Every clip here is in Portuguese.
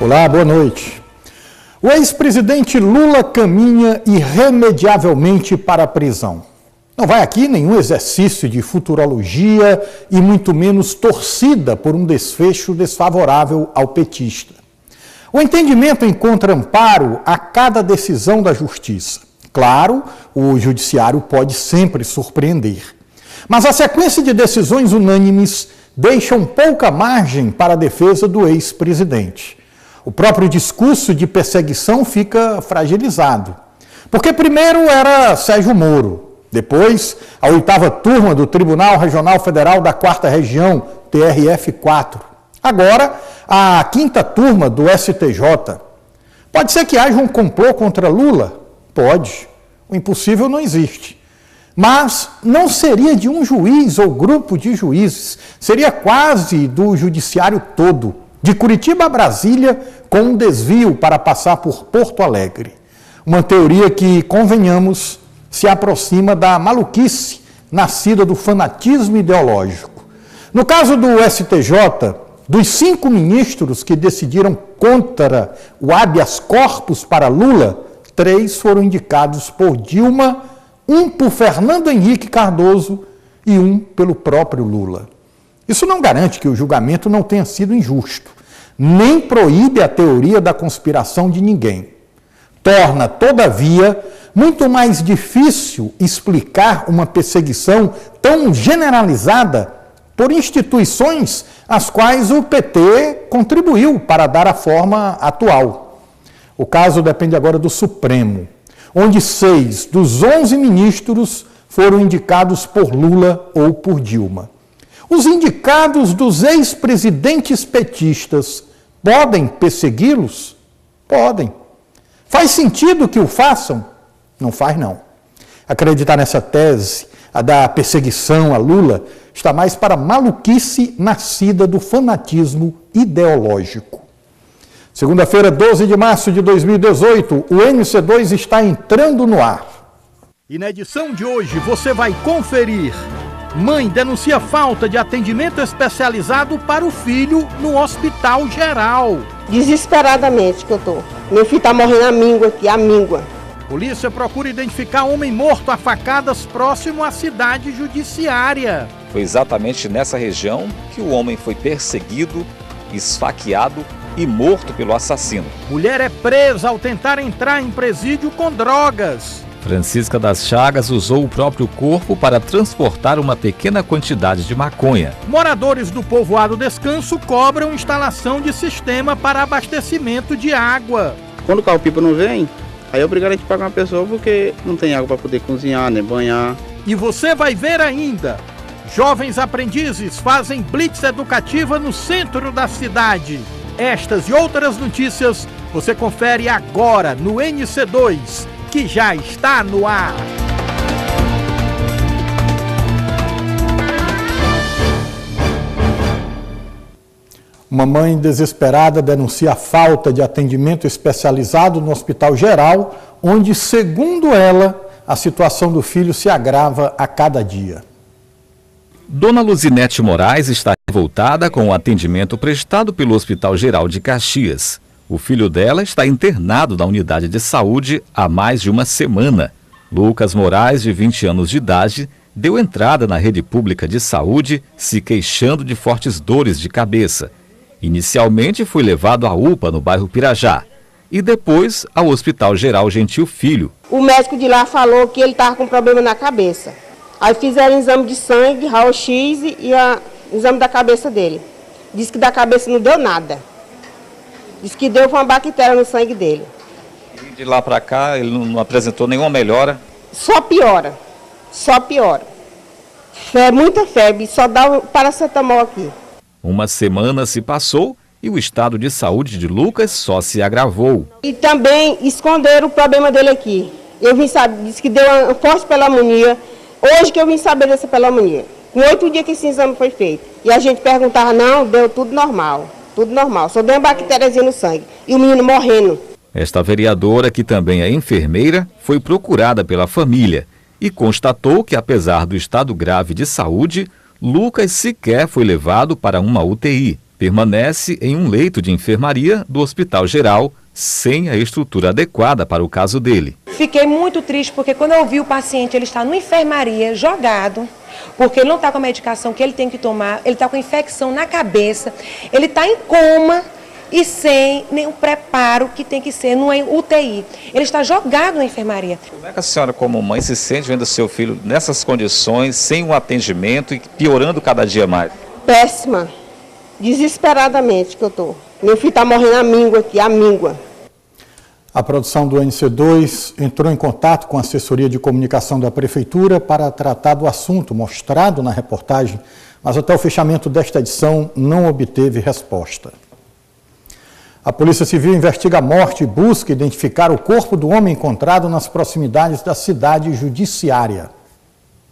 Olá, boa noite. O ex-presidente Lula caminha irremediavelmente para a prisão. Não vai aqui nenhum exercício de futurologia e muito menos torcida por um desfecho desfavorável ao petista. O entendimento encontra amparo a cada decisão da justiça. Claro, o judiciário pode sempre surpreender. Mas a sequência de decisões unânimes deixam pouca margem para a defesa do ex-presidente. O próprio discurso de perseguição fica fragilizado. Porque primeiro era Sérgio Moro, depois a 8ª turma do Tribunal Regional Federal da 4ª Região, TRF4. Agora, a 5ª turma do STJ. Pode ser que haja um complô contra Lula? Pode. O impossível não existe. Mas não seria de um juiz ou grupo de juízes, seria quase do judiciário todo, de Curitiba a Brasília, com um desvio para passar por Porto Alegre. Uma teoria que, convenhamos, se aproxima da maluquice nascida do fanatismo ideológico. No caso do STJ, dos 5 ministros que decidiram contra o habeas corpus para Lula, 3 foram indicados por Dilma, 1 por Fernando Henrique Cardoso e 1 pelo próprio Lula. Isso não garante que o julgamento não tenha sido injusto, nem proíbe a teoria da conspiração de ninguém. Torna, todavia, muito mais difícil explicar uma perseguição tão generalizada por instituições às quais o PT contribuiu para dar a forma atual. O caso depende agora do Supremo, onde 6 dos 11 ministros foram indicados por Lula ou por Dilma. Os indicados dos ex-presidentes petistas podem persegui-los? Podem. Faz sentido que o façam? Não faz, não. Acreditar nessa tese, a da perseguição a Lula, está mais para maluquice nascida do fanatismo ideológico. Segunda-feira, 12 de março de 2018, o NC2 está entrando no ar. E na edição de hoje você vai conferir: mãe denuncia falta de atendimento especializado para o filho no Hospital Geral. Desesperadamente que eu tô. Meu filho tá morrendo à míngua aqui, à míngua. Polícia procura identificar homem morto a facadas próximo à cidade judiciária. Foi exatamente nessa região que o homem foi perseguido, esfaqueado e morto pelo assassino. Mulher é presa ao tentar entrar em presídio com drogas. Francisca das Chagas usou o próprio corpo para transportar uma pequena quantidade de maconha. Moradores do povoado Descanso cobram instalação de sistema para abastecimento de água. Quando o carro-pipa não vem, aí é obrigado a gente pagar uma pessoa porque não tem água para poder cozinhar, nem banhar. E você vai ver ainda: jovens aprendizes fazem blitz educativa no centro da cidade. Estas e outras notícias você confere agora no NC2, que já está no ar. Uma mãe desesperada denuncia a falta de atendimento especializado no Hospital Geral, onde, segundo ela, a situação do filho se agrava a cada dia. Dona Luzinete Moraes está revoltada com o atendimento prestado pelo Hospital Geral de Caxias. O filho dela está internado na unidade de saúde há mais de uma semana. Lucas Moraes, de 20 anos de idade, deu entrada na rede pública de saúde se queixando de fortes dores de cabeça. Inicialmente foi levado à UPA no bairro Pirajá e depois ao Hospital Geral Gentil Filho. O médico de lá falou que ele estava com problema na cabeça. Aí fizeram exame de sangue, raio-x e exame da cabeça dele. Disse que da cabeça não deu nada. Disse que deu uma bactéria no sangue dele. E de lá para cá ele não apresentou nenhuma melhora? Só piora. Só piora. Muita febre, só dá paracetamol aqui. Uma semana se passou e o estado de saúde de Lucas só se agravou. E também esconderam o problema dele aqui. Eu vim saber, disse que deu uma forte pneumonia. Hoje que eu vim saber dessa pneumonia. Com 8 dias que esse exame foi feito. E a gente perguntava, não, deu tudo normal. Tudo normal, só deu uma bactériazinha no sangue. E o menino morrendo. Esta vereadora, que também é enfermeira, foi procurada pela família e constatou que, apesar do estado grave de saúde, Lucas sequer foi levado para uma UTI. permanece em um leito de enfermaria do Hospital Geral, sem a estrutura adequada para o caso dele. Fiquei muito triste porque quando eu vi o paciente, ele está numa enfermaria, jogado, porque ele não está com a medicação que ele tem que tomar, ele está com infecção na cabeça, ele está em coma e sem nenhum preparo que tem que ser numa UTI. Ele está jogado na enfermaria. Como é que a senhora, como mãe, se sente vendo seu filho nessas condições, sem um atendimento e piorando cada dia mais? Péssima. Desesperadamente que eu estou. Meu filho está morrendo à míngua aqui, à míngua. A produção do NC2 entrou em contato com a assessoria de comunicação da Prefeitura para tratar do assunto mostrado na reportagem, mas até o fechamento desta edição não obteve resposta. A Polícia Civil investiga a morte e busca identificar o corpo do homem encontrado nas proximidades da cidade judiciária.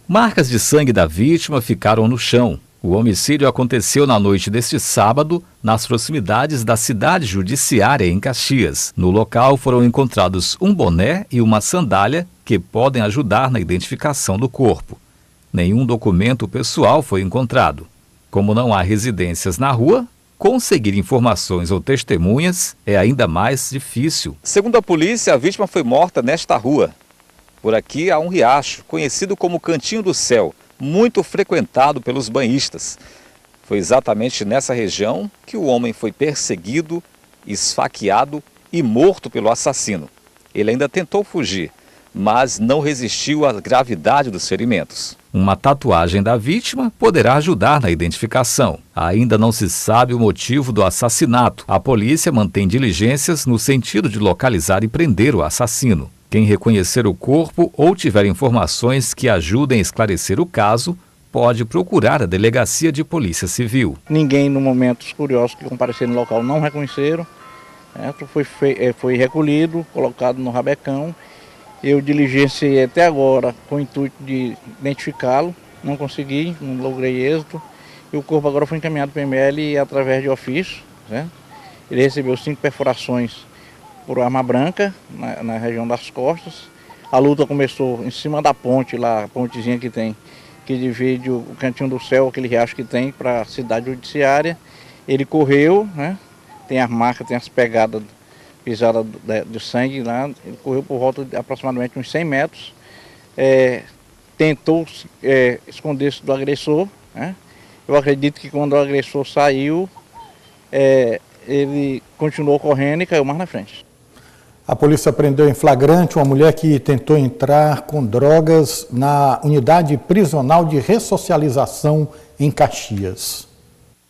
Marcas de sangue da vítima ficaram no chão. O homicídio aconteceu na noite deste sábado, nas proximidades da cidade judiciária em Caxias. No local foram encontrados um boné e uma sandália que podem ajudar na identificação do corpo. Nenhum documento pessoal foi encontrado. Como não há residências na rua, conseguir informações ou testemunhas é ainda mais difícil. Segundo a polícia, a vítima foi morta nesta rua. Por aqui há um riacho, conhecido como Cantinho do Céu, muito frequentado pelos banhistas. Foi exatamente nessa região que o homem foi perseguido, esfaqueado e morto pelo assassino. Ele ainda tentou fugir, mas não resistiu à gravidade dos ferimentos. Uma tatuagem da vítima poderá ajudar na identificação. Ainda não se sabe o motivo do assassinato. A polícia mantém diligências no sentido de localizar e prender o assassino. Quem reconhecer o corpo ou tiver informações que ajudem a esclarecer o caso, pode procurar a Delegacia de Polícia Civil. Ninguém, no momento, os curiosos que compareceram no local não reconheceram. Foi recolhido, colocado no rabecão. Eu diligenciei até agora com o intuito de identificá-lo. Não consegui, não logrei êxito. E o corpo agora foi encaminhado para o ML através de ofício. Né? Ele recebeu 5 perfurações por arma branca, na região das costas. A luta começou em cima da ponte, lá, a pontezinha que tem, que divide o Cantinho do Céu, aquele riacho que tem, para a cidade judiciária. Ele correu, né? Tem as marcas, tem as pegadas pisadas de sangue lá. Ele correu por volta de aproximadamente uns 100 metros. Tentou esconder-se do agressor. Né? Eu acredito que quando o agressor saiu, ele continuou correndo e caiu mais na frente. A polícia prendeu em flagrante uma mulher que tentou entrar com drogas na unidade prisional de ressocialização em Caxias.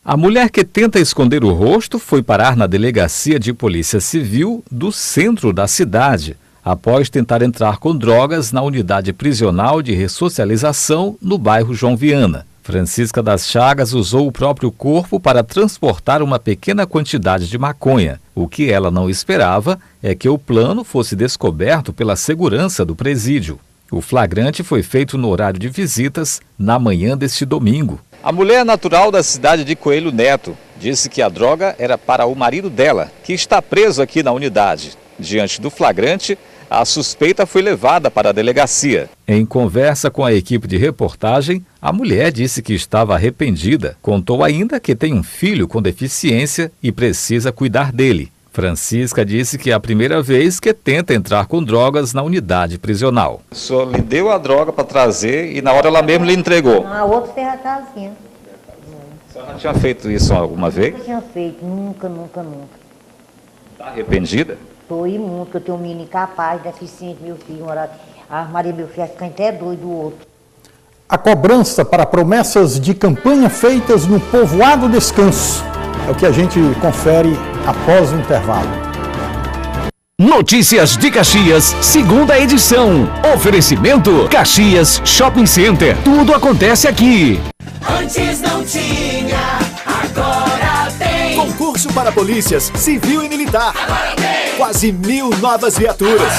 A mulher que tenta esconder o rosto foi parar na Delegacia de Polícia Civil do centro da cidade, após tentar entrar com drogas na unidade prisional de ressocialização no bairro João Viana. Francisca das Chagas usou o próprio corpo para transportar uma pequena quantidade de maconha. O que ela não esperava é que o plano fosse descoberto pela segurança do presídio. O flagrante foi feito no horário de visitas, na manhã deste domingo. A mulher natural da cidade de Coelho Neto disse que a droga era para o marido dela, que está preso aqui na unidade. Diante do flagrante, a suspeita foi levada para a delegacia. Em conversa com a equipe de reportagem, a mulher disse que estava arrependida. Contou ainda que tem um filho com deficiência e precisa cuidar dele. Francisca disse que é a primeira vez que tenta entrar com drogas na unidade prisional. O senhor lhe deu a droga para trazer e na hora ela mesmo lhe entregou? A outra tem a casinha. A senhora tinha feito isso alguma vez? Nunca tinha feito, nunca. Está arrependida? Estou imundo, porque eu tenho um menino incapaz, deficiente, meu filho. A Maria, meu filho, fica até doido do outro. A cobrança para promessas de campanha feitas no povoado Descanso. É o que a gente confere após o intervalo. Notícias de Caxias, segunda edição. Oferecimento Caxias Shopping Center. Tudo acontece aqui. Antes não tinha, agora tem. Concurso para polícias civil e militar. Agora tem. Quase 1.000 novas viaturas.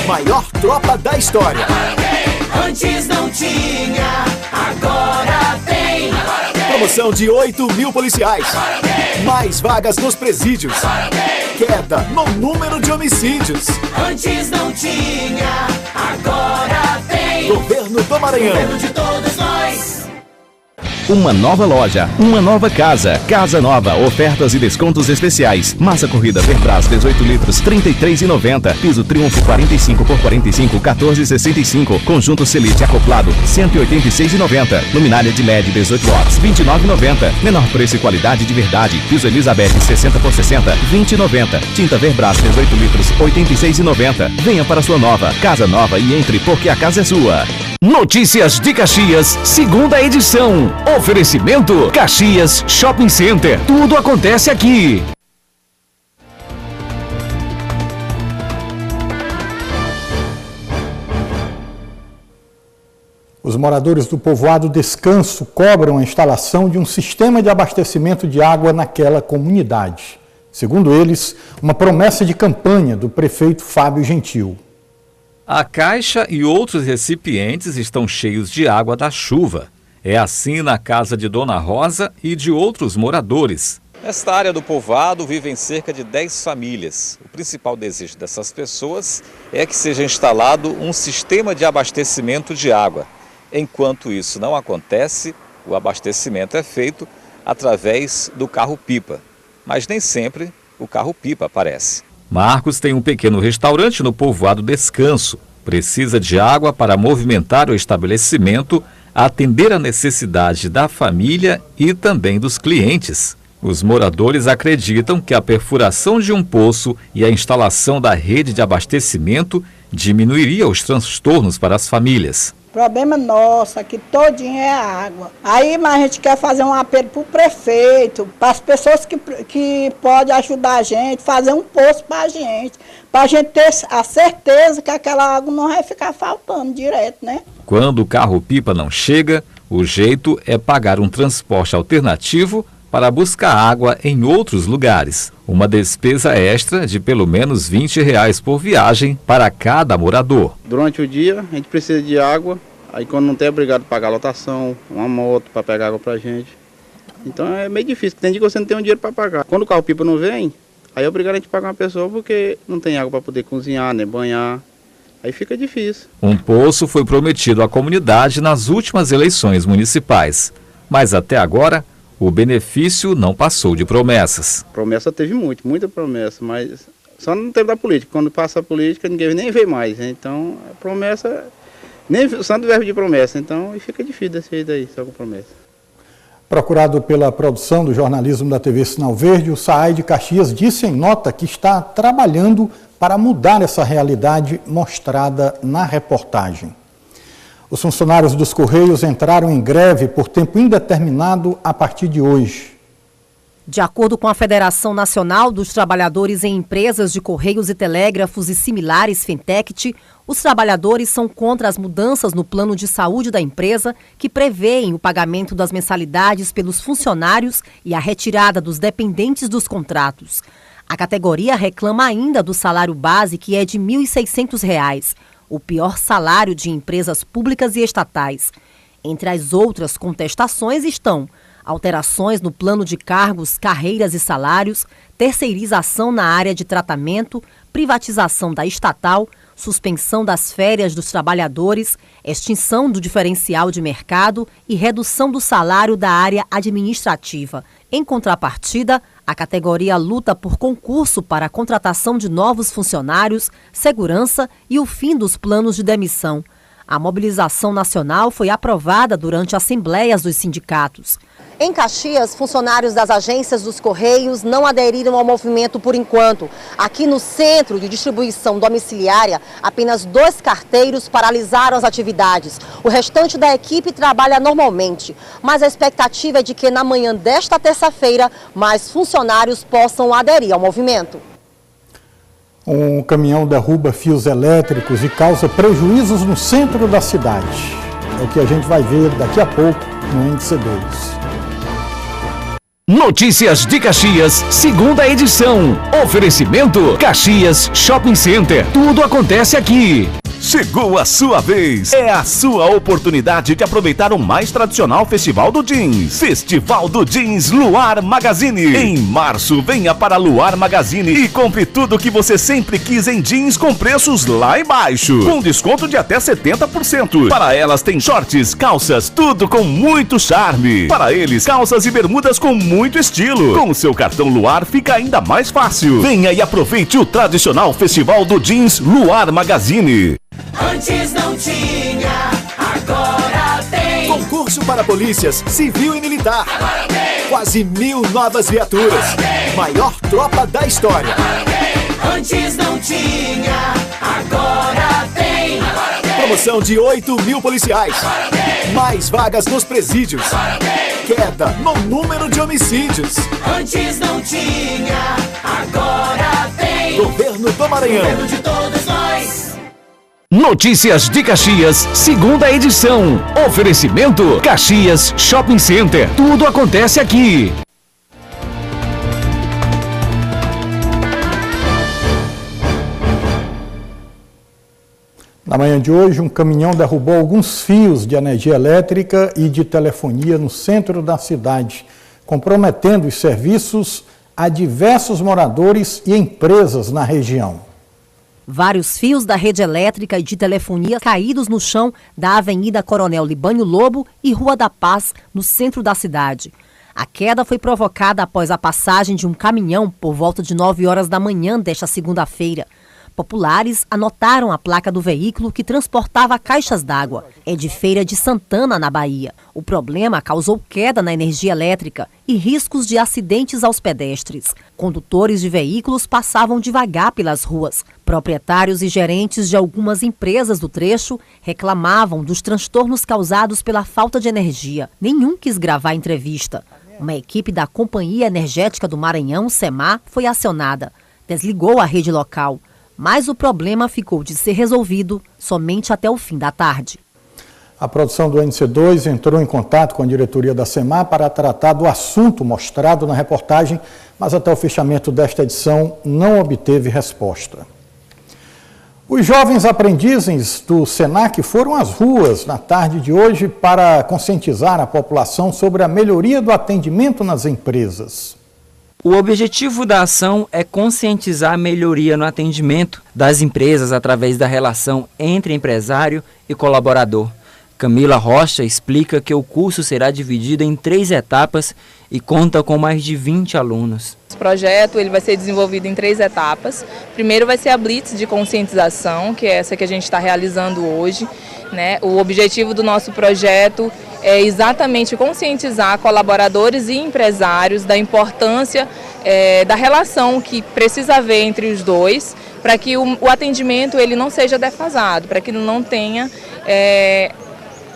Maior tropa da história. Agora tem. Antes não tinha, agora tem. Agora tem. Promoção de 8.000 policiais. Agora tem. Mais vagas nos presídios. Agora tem. Queda no número de homicídios. Antes não tinha, agora tem. Governo do Maranhão. Governo de todos nós. Uma nova loja, uma nova casa. Casa nova, ofertas e descontos especiais. Massa corrida Verbras 18 litros, R$ 33,90. Piso Triunfo 45 por 45, R$ 14,65. Conjunto Selite acoplado, R$ 186,90. Luminária de LED 18 watts, R$ 29,90. Menor preço e qualidade de verdade. Piso Elizabeth 60 por 60, R$ 20,90. Tinta Verbras 18 litros, R$ 86,90. Venha para sua nova, casa nova e entre porque a casa é sua. Notícias de Caxias, segunda edição. Oferecimento Caxias Shopping Center. Tudo acontece aqui. Os moradores do povoado Descanso cobram a instalação de um sistema de abastecimento de água naquela comunidade. Segundo eles, uma promessa de campanha do prefeito Fábio Gentil. A caixa e outros recipientes estão cheios de água da chuva. É assim na casa de Dona Rosa e de outros moradores. Nesta área do povoado vivem cerca de 10 famílias. O principal desejo dessas pessoas é que seja instalado um sistema de abastecimento de água. Enquanto isso não acontece, o abastecimento é feito através do carro-pipa. Mas nem sempre o carro-pipa aparece. Marcos tem um pequeno restaurante no povoado Descanso. Precisa de água para movimentar o estabelecimento, atender a necessidade da família e também dos clientes. Os moradores acreditam que a perfuração de um poço e a instalação da rede de abastecimento diminuiria os transtornos para as famílias. O problema nosso aqui todinho é a água. Aí, mas a gente quer fazer um apelo para o prefeito, para as pessoas que podem ajudar a gente, fazer um poço para a gente ter a certeza que aquela água não vai ficar faltando direto, né? Quando o carro-pipa não chega, o jeito é pagar um transporte alternativo para buscar água em outros lugares. Uma despesa extra de pelo menos R$ 20 por viagem para cada morador. Durante o dia a gente precisa de água, aí quando não tem é obrigado a pagar a lotação, uma moto para pegar água pra gente. Então é meio difícil, tem dia que você não tem um dinheiro para pagar. Quando o carro-pipa não vem, aí é obrigado a gente pagar uma pessoa porque não tem água para poder cozinhar, nem banhar. Aí fica difícil. Um poço foi prometido à comunidade nas últimas eleições municipais, mas até agora o benefício não passou de promessas. Promessa teve muita promessa, mas só no tempo da política. Quando passa a política, ninguém nem vê mais. Então, a promessa, nem só do verbo de promessa. Então, fica difícil desse jeito aí, só com promessa. Procurado pela produção do jornalismo da TV Sinal Verde, o SAAI de Caxias disse em nota que está trabalhando para mudar essa realidade mostrada na reportagem. Os funcionários dos Correios entraram em greve por tempo indeterminado a partir de hoje. De acordo com a Federação Nacional dos Trabalhadores em Empresas de Correios e Telégrafos e similares, FENTECT, os trabalhadores são contra as mudanças no plano de saúde da empresa que prevêem o pagamento das mensalidades pelos funcionários e a retirada dos dependentes dos contratos. A categoria reclama ainda do salário base, que é de R$ 1.600, o pior salário de empresas públicas e estatais. Entre as outras contestações estão alterações no plano de cargos, carreiras e salários, terceirização na área de tratamento, privatização da estatal, suspensão das férias dos trabalhadores, extinção do diferencial de mercado e redução do salário da área administrativa. Em contrapartida, a categoria luta por concurso para a contratação de novos funcionários, segurança e o fim dos planos de demissão. A mobilização nacional foi aprovada durante assembleias dos sindicatos. Em Caxias, funcionários das agências dos Correios não aderiram ao movimento por enquanto. Aqui no centro de distribuição domiciliária, apenas 2 carteiros paralisaram as atividades. O restante da equipe trabalha normalmente, mas a expectativa é de que na manhã desta terça-feira, mais funcionários possam aderir ao movimento. Um caminhão derruba fios elétricos e causa prejuízos no centro da cidade. É o que a gente vai ver daqui a pouco no Índice 2. Notícias de Caxias, segunda edição. Oferecimento Caxias Shopping Center. Tudo acontece aqui. Chegou a sua vez. É a sua oportunidade de aproveitar o mais tradicional festival do jeans. Festival do Jeans Luar Magazine. Em março, venha para Luar Magazine e compre tudo que você sempre quis em jeans com preços lá embaixo. Com desconto de até 70%. Para elas tem shorts, calças, tudo com muito charme. Para eles, calças e bermudas com muito estilo. Com o seu cartão Luar fica ainda mais fácil. Venha e aproveite o tradicional festival do Jeans Luar Magazine. Antes não tinha, agora tem. Concurso para polícias, civil e militar. Agora tem. Quase 1000 novas viaturas. Maior tropa da história. Antes não tinha, agora tem. Promoção de 8.000 policiais. Mais vagas nos presídios. Queda no número de homicídios. Antes não tinha, agora tem. Governo do Maranhão. Governo de todos nós. Notícias de Caxias, segunda edição. Oferecimento Caxias Shopping Center. Tudo acontece aqui. Na manhã de hoje, um caminhão derrubou alguns fios de energia elétrica e de telefonia no centro da cidade, comprometendo os serviços a diversos moradores e empresas na região. Vários fios da rede elétrica e de telefonia caídos no chão da Avenida Coronel Libânio Lobo e Rua da Paz, no centro da cidade. A queda foi provocada após a passagem de um caminhão por volta de 9 horas da manhã desta segunda-feira. Populares anotaram a placa do veículo que transportava caixas d'água. É de Feira de Santana, na Bahia. O problema causou queda na energia elétrica e riscos de acidentes aos pedestres. Condutores de veículos passavam devagar pelas ruas. Proprietários e gerentes de algumas empresas do trecho reclamavam dos transtornos causados pela falta de energia. Nenhum quis gravar a entrevista. Uma equipe da Companhia Energética do Maranhão, SEMAR, foi acionada. Desligou a rede local. Mas o problema ficou de ser resolvido somente até o fim da tarde. A produção do NC2 entrou em contato com a diretoria da SEMAR para tratar do assunto mostrado na reportagem, mas até o fechamento desta edição não obteve resposta. Os jovens aprendizes do SENAC foram às ruas na tarde de hoje para conscientizar a população sobre a melhoria do atendimento nas empresas. O objetivo da ação é conscientizar a melhoria no atendimento das empresas através da relação entre empresário e colaborador. Camila Rocha explica que o curso será dividido em 3 etapas e conta com mais de 20 alunos. Esse projeto ele vai ser desenvolvido em 3 etapas. Primeiro vai ser a Blitz de conscientização, que é essa que a gente está realizando hoje, né? O objetivo do nosso projeto é exatamente conscientizar colaboradores e empresários da importância da relação que precisa haver entre os dois, para que o atendimento ele não seja defasado, para que não tenha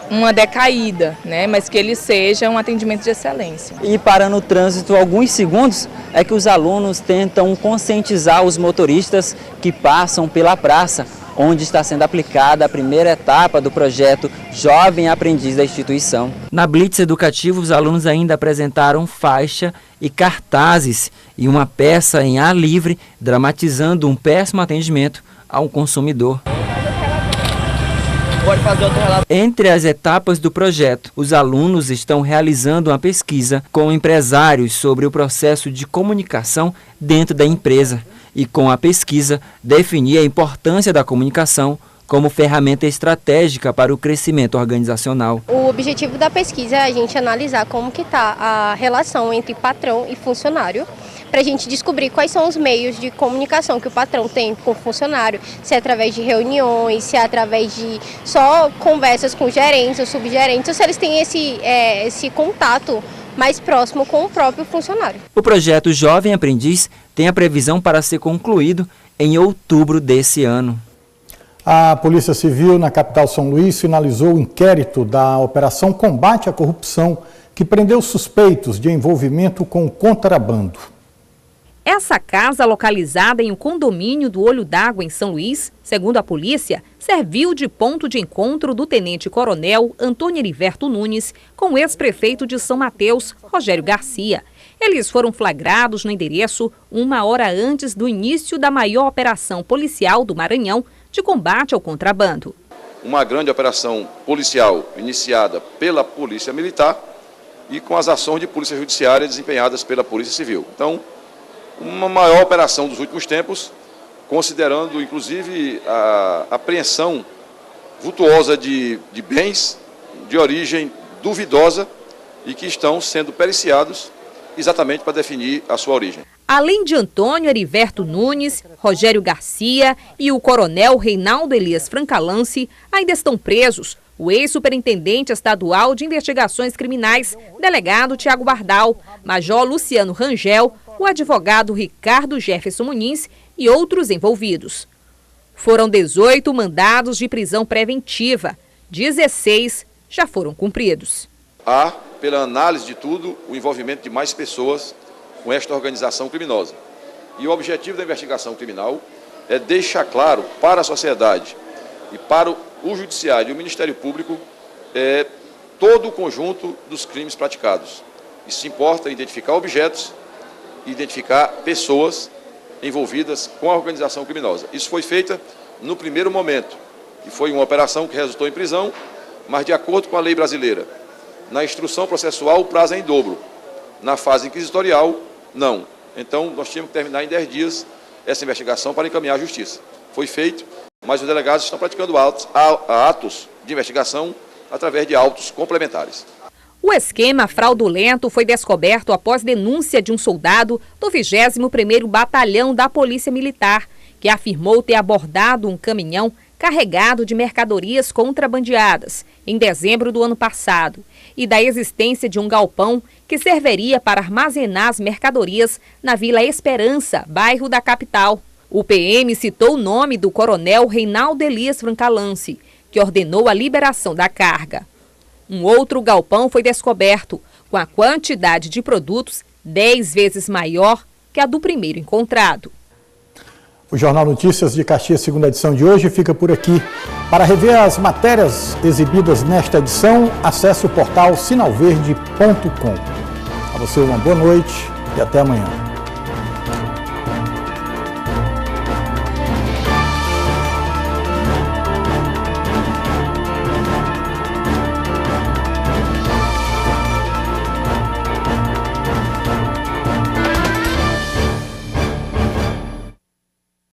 uma decaída, né? Mas que ele seja um atendimento de excelência. E parando o trânsito alguns segundos, é que os alunos tentam conscientizar os motoristas que passam pela praça, onde está sendo aplicada a primeira etapa do projeto Jovem Aprendiz da instituição. Na Blitz Educativa, os alunos ainda apresentaram faixa e cartazes e uma peça em ar livre, dramatizando um péssimo atendimento a um consumidor. Entre as etapas do projeto, os alunos estão realizando uma pesquisa com empresários sobre o processo de comunicação dentro da empresa e, com a pesquisa, definir a importância da comunicação como ferramenta estratégica para o crescimento organizacional. O objetivo da pesquisa é a gente analisar como que está a relação entre patrão e funcionário, para a gente descobrir quais são os meios de comunicação que o patrão tem com o funcionário, se é através de reuniões, se é através de só conversas com gerentes ou subgerentes, ou se eles têm esse contato mais próximo com o próprio funcionário. O projeto Jovem Aprendiz tem a previsão para ser concluído em outubro desse ano. A Polícia Civil na capital São Luís finalizou o inquérito da Operação Combate à Corrupção, que prendeu suspeitos de envolvimento com contrabando. Essa casa, localizada em um condomínio do Olho d'Água, em São Luís, segundo a polícia, serviu de ponto de encontro do tenente-coronel Antônio Heriberto Nunes com o ex-prefeito de São Mateus, Rogério Garcia. Eles foram flagrados no endereço 1 hora antes do início da maior operação policial do Maranhão, de combate ao contrabando. Uma grande operação policial iniciada pela Polícia Militar e com as ações de Polícia Judiciária desempenhadas pela Polícia Civil. Então, uma maior operação dos últimos tempos, considerando inclusive a apreensão vultuosa de bens de origem duvidosa e que estão sendo periciados exatamente para definir a sua origem. Além de Antônio Heriberto Nunes, Rogério Garcia e o coronel Reinaldo Elias Francalance, ainda estão presos o ex-superintendente estadual de investigações criminais, delegado Tiago Bardal, major Luciano Rangel, o advogado Ricardo Jefferson Muniz e outros envolvidos. Foram 18 mandados de prisão preventiva, 16 já foram cumpridos. Há, pela análise de tudo, o envolvimento de mais pessoas com esta organização criminosa. E o objetivo da investigação criminal é deixar claro para a sociedade e para o Judiciário e o Ministério Público todo o conjunto dos crimes praticados. Isso importa identificar objetos e identificar pessoas envolvidas com a organização criminosa. Isso foi feito no primeiro momento, que foi uma operação que resultou em prisão, mas de acordo com a lei brasileira, na instrução processual o prazo é em dobro. Na fase inquisitorial, não. Então, nós tínhamos que terminar em 10 dias essa investigação para encaminhar à Justiça. Foi feito, mas os delegados estão praticando atos de investigação através de autos complementares. O esquema fraudulento foi descoberto após denúncia de um soldado do 21º Batalhão da Polícia Militar, que afirmou ter abordado um caminhão carregado de mercadorias contrabandeadas em dezembro do ano passado e da existência de um galpão que serviria para armazenar as mercadorias na Vila Esperança, bairro da capital. O PM citou o nome do coronel Reinaldo Elias Francalance, que ordenou a liberação da carga. Um outro galpão foi descoberto, com a quantidade de produtos 10 vezes maior que a do primeiro encontrado. O Jornal Notícias de Caxias, segunda edição de hoje, fica por aqui. Para rever as matérias exibidas nesta edição, acesse o portal sinalverde.com. A você uma boa noite e até amanhã.